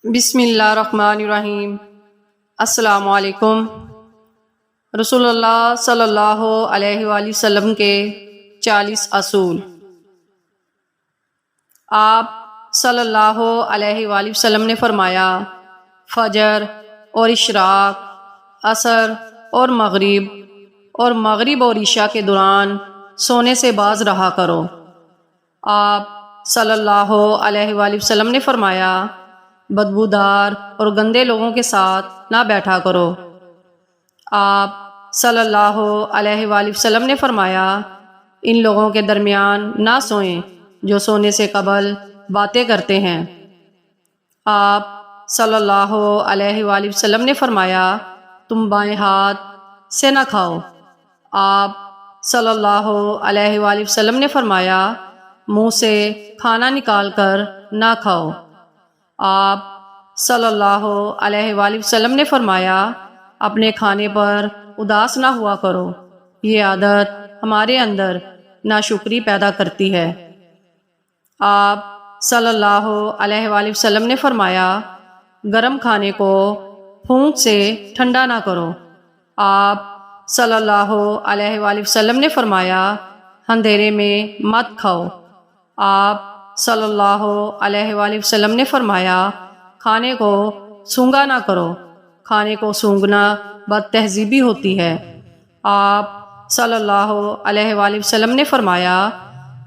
بسم اللہ الرحمن الرحیم۔ السلام علیکم۔ رسول اللہ صلی اللہ علیہ وآلہ وسلم کے 40 اصول۔ آپ صلی اللہ علیہ وآلہ وسلم نے فرمایا، فجر اور اشراق، عصر اور مغرب اور عشاء کے دوران سونے سے باز رہا کرو۔ آپ صلی اللہ علیہ وآلہ وسلم نے فرمایا، بدبودار اور گندے لوگوں کے ساتھ نہ بیٹھا کرو۔ آپ صلی اللہ علیہ وآلہ وسلم نے فرمایا، ان لوگوں کے درمیان نہ سوئیں جو سونے سے قبل باتیں کرتے ہیں۔ آپ صلی اللہ علیہ وآلہ وسلم نے فرمایا، تم بائیں ہاتھ سے نہ کھاؤ۔ آپ صلی اللہ علیہ وآلہ وسلم نے فرمایا، منہ سے کھانا نکال کر نہ کھاؤ۔ آپ صلی اللہ علیہ وآلہ وسلم نے فرمایا، اپنے کھانے پر اداس نہ ہوا کرو، یہ عادت ہمارے اندر ناشکری پیدا کرتی ہے۔ آپ صلی اللہ علیہ وآلہ وسلم نے فرمایا، گرم کھانے کو پھونک سے ٹھنڈا نہ کرو۔ آپ صلی اللہ علیہ وآلہ وسلم نے فرمایا، اندھیرے میں مت کھاؤ۔ آپ صلی اللہ علیہ وآلہ وسلم نے فرمایا، کھانے کو سونگا نہ کرو، کھانے کو سونگنا بد تہذیبی ہوتی ہے۔ آپ صلی اللہ علیہ وآلہ وسلم نے فرمایا،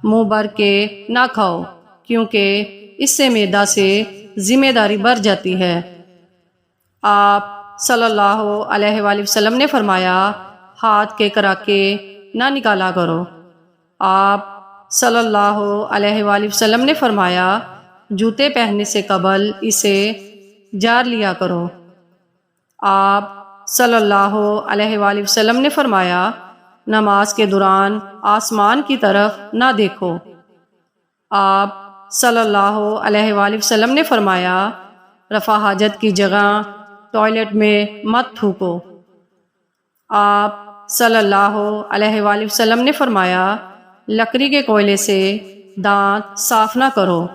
منہ بھر کے نہ کھاؤ، کیونکہ اس سے معدہ سے ذمہ داری بڑھ جاتی ہے۔ آپ صلی اللہ علیہ وآلہ وسلم نے فرمایا، ہاتھ کے کراکے نہ نکالا کرو۔ آپ صلی اللہ علیہ وآلہ وسلم نے فرمایا، جوتے پہننے سے قبل اسے جار لیا کرو۔ آپ صلی اللہ علیہ وآلہ وسلم نے فرمایا، نماز کے دوران آسمان کی طرف نہ دیکھو۔ آپ صلی اللہ علیہ وآلہ وسلم نے فرمایا، رفع حاجت کی جگہ ٹوائلٹ میں مت تھوکو۔ آپ صلی اللہ علیہ وآلہ وسلم نے فرمایا، لکڑی کے کوئلے سے دانت صاف نہ کرو۔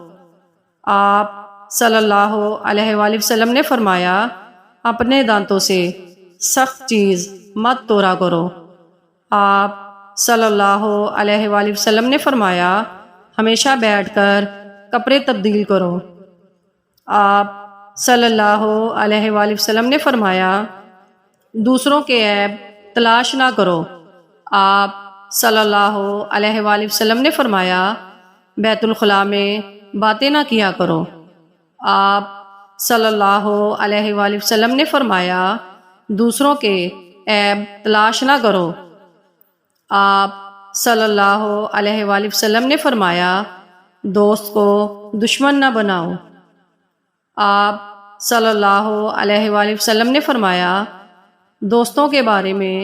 آپ صلی اللہ علیہ وآلہ وسلم نے فرمایا، اپنے دانتوں سے سخت چیز مت توڑا کرو۔ آپ صلی اللہ علیہ وآلہ وسلم نے فرمایا، ہمیشہ بیٹھ کر کپڑے تبدیل کرو۔ آپ صلی اللہ علیہ وآلہ وسلم نے فرمایا، دوسروں کے عیب تلاش نہ کرو۔ آپ صلی اللہ علیہ وآلہ وسلم نے فرمایا، بیت الخلاء میں باتیں نہ کیا کرو۔ آپ صلی اللہ علیہ وآلہ وسلم نے فرمایا، دوسروں کے عیب تلاش نہ کرو۔ آپ صلی اللہ علیہ وآلہ وسلم نے فرمایا، دوست کو دشمن نہ بناؤ۔ آپ صلی اللہ علیہ وآلہ وسلم نے فرمایا، دوستوں کے بارے میں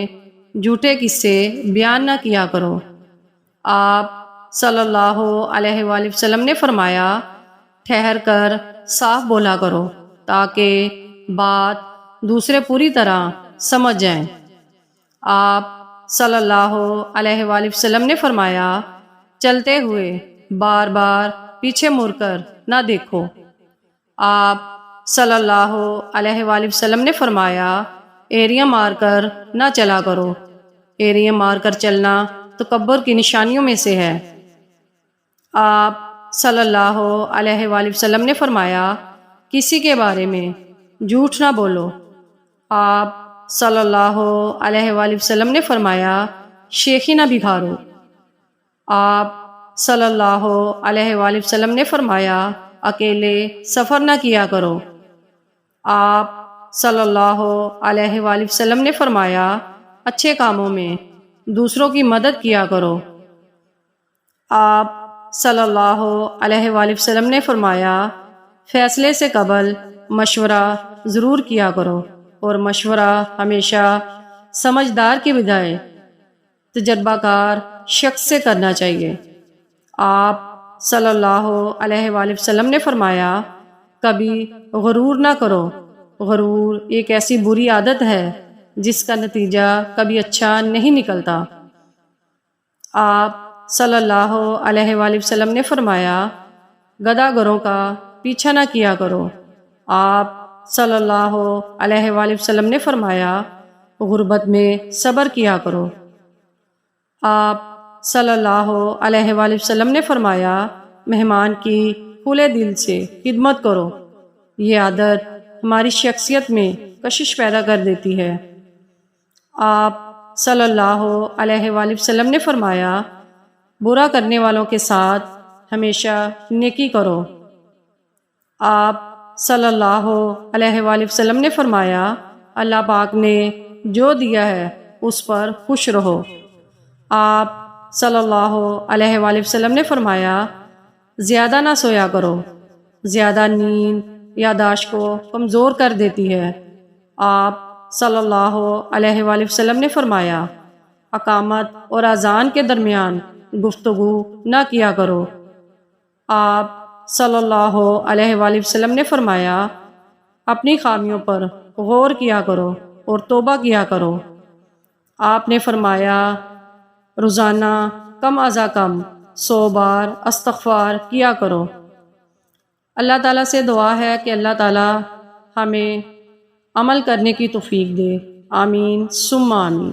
جھوٹے قصے بیان نہ کیا کرو۔ آپ صلی اللہ علیہ وآلہ وسلم نے فرمایا، ٹھہر کر صاف بولا کرو تاکہ بات دوسرے پوری طرح سمجھ جائیں۔ آپ صلی اللہ علیہ وآلہ وسلم نے فرمایا، چلتے ہوئے بار بار پیچھے مڑ کر نہ دیکھو۔ آپ صلی اللہ علیہ وآلہ وسلم نے فرمایا، ایڑیاں مار کر نہ چلا کرو، ایڑیاں مار کر چلنا تکبر کی نشانیوں میں سے ہے۔ آپ صلی اللہ علیہ وآلہ وسلم نے فرمایا، کسی کے بارے میں جھوٹ نہ بولو۔ آپ صلی اللہ علیہ وآلہ وسلم نے فرمایا، شیخی نہ بگھارو۔ آپ صلی اللہ علیہ وآلہ وسلم نے فرمایا، اکیلے سفر نہ کیا کرو۔ آپ صلی اللہ علیہ وآلہ وسلم نے فرمایا، اچھے کاموں میں دوسروں کی مدد کیا کرو۔ آپ صلی اللہ علیہ وآلہ وسلم نے فرمایا، فیصلے سے قبل مشورہ ضرور کیا کرو، اور مشورہ ہمیشہ سمجھدار کی بجائے تجربہ کار شخص سے کرنا چاہیے۔ آپ صلی اللہ علیہ وآلہ وسلم نے فرمایا، کبھی غرور نہ کرو، غرور ایک ایسی بری عادت ہے جس کا نتیجہ کبھی اچھا نہیں نکلتا۔ آپ صلی اللہ علیہ وآلہ وسلم نے فرمایا، گدھا گروں کا پیچھا نہ کیا کرو، آپ صلی اللہ علیہ وآلہ وسلم نے فرمایا غربت میں صبر کیا کرو۔ آپ صلی اللہ علیہ وآلہ وسلم نے فرمایا مہمان کی کھلے دل سے خدمت کرو، یہ عادت ہماری شخصیت میں کشش پیدا کر دیتی ہے۔ آپ صلی اللہ علیہ وآلہ وسلم نے فرمایا برا کرنے والوں کے ساتھ ہمیشہ نیکی کرو۔ آپ صلی اللہ علیہ وآلہ وسلم نے فرمایا اللہ پاک نے جو دیا ہے اس پر خوش رہو۔ آپ صلی اللہ علیہ وآلہ وسلم نے فرمایا زیادہ نہ سویا کرو، زیادہ نیند یادداشت کو کمزور کر دیتی ہے۔ آپ صلی اللہ علیہ وآلہ وسلم نے فرمایا اقامت اور اذان کے درمیان گفتگو نہ کیا کرو۔ آپ صلی اللہ علیہ وآلہ وسلم نے فرمایا اپنی خامیوں پر غور کیا کرو اور توبہ کیا کرو۔ آپ نے فرمایا روزانہ کم ازا کم 100 بار استغفار کیا کرو۔ اللہ تعالیٰ سے دعا ہے کہ اللہ تعالیٰ ہمیں عمل کرنے کی توفیق دے۔ آمین ثم آمین۔